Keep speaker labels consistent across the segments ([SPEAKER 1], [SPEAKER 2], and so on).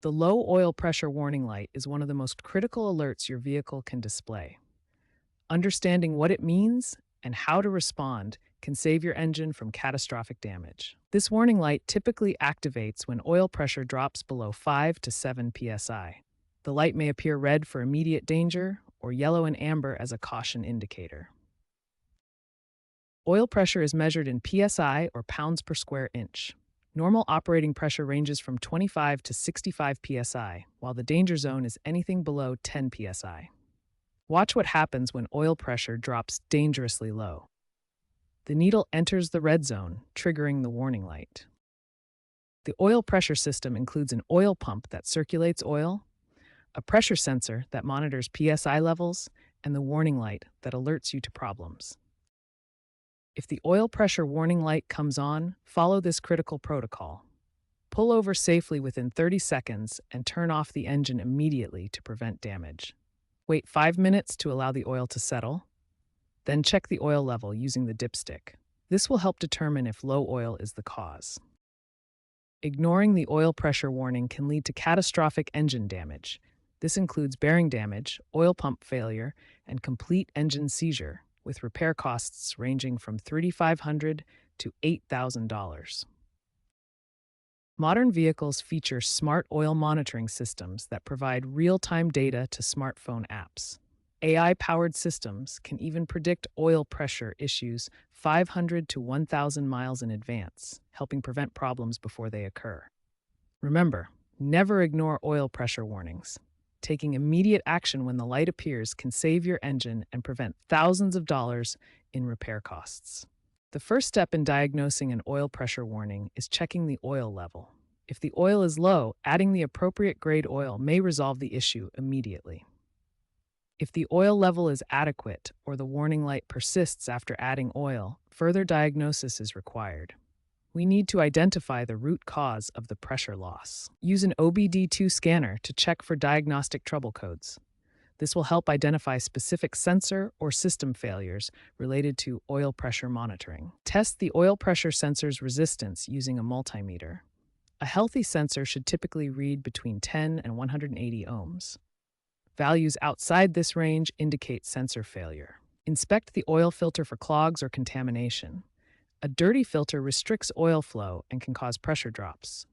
[SPEAKER 1] The low oil pressure warning light is one of the most critical alerts your vehicle can display. Understanding what it means and how to respond can save your engine from catastrophic damage. This warning light typically activates when oil pressure drops below 5 to 7 psi. The light may appear red for immediate danger or yellow and amber as a caution indicator. Oil pressure is measured in psi or pounds per square inch. Normal operating pressure ranges from 25 to 65 psi, while the danger zone is anything below 10 psi. Watch what happens when oil pressure drops dangerously low. The needle enters the red zone, triggering the warning light. The oil pressure system includes an oil pump that circulates oil, a pressure sensor that monitors psi levels, and the warning light that alerts you to problems. If the oil pressure warning light comes on, follow this critical protocol. Pull over safely within 30 seconds and turn off the engine immediately to prevent damage. Wait 5 minutes to allow the oil to settle. Then check the oil level using the dipstick. This will help determine if low oil is the cause. Ignoring the oil pressure warning can lead to catastrophic engine damage. This includes bearing damage, oil pump failure, and complete engine seizure, with repair costs ranging from $3,500 to $8,000. Modern vehicles feature smart oil monitoring systems that provide real-time data to smartphone apps. AI-powered systems can even predict oil pressure issues 500 to 1,000 miles in advance, helping prevent problems before they occur. Remember, never ignore oil pressure warnings. Taking immediate action when the light appears can save your engine and prevent thousands of dollars in repair costs. The first step in diagnosing an oil pressure warning is checking the oil level. If the oil is low, adding the appropriate grade oil may resolve the issue immediately. If the oil level is adequate or the warning light persists after adding oil, further diagnosis is required. We need to identify the root cause of the pressure loss. Use an OBD2 scanner to check for diagnostic trouble codes. This will help identify specific sensor or system failures related to oil pressure monitoring. Test the oil pressure sensor's resistance using a multimeter. A healthy sensor should typically read between 10 and 180 ohms. Values outside this range indicate sensor failure. Inspect the oil filter for clogs or contamination. A dirty filter restricts oil flow and can cause pressure drops.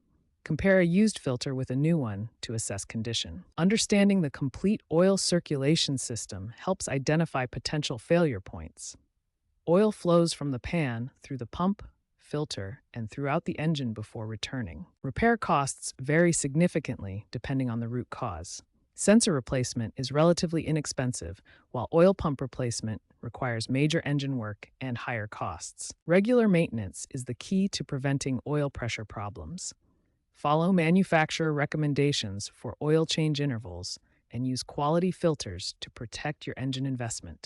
[SPEAKER 1] Compare a used filter with a new one to assess condition. Understanding the complete oil circulation system helps identify potential failure points. Oil flows from the pan through the pump, filter, and throughout the engine before returning. Repair costs vary significantly depending on the root cause. Sensor replacement is relatively inexpensive, while oil pump replacement requires major engine work and higher costs. Regular maintenance is the key to preventing oil pressure problems. Follow manufacturer recommendations for oil change intervals and use quality filters to protect your engine investment.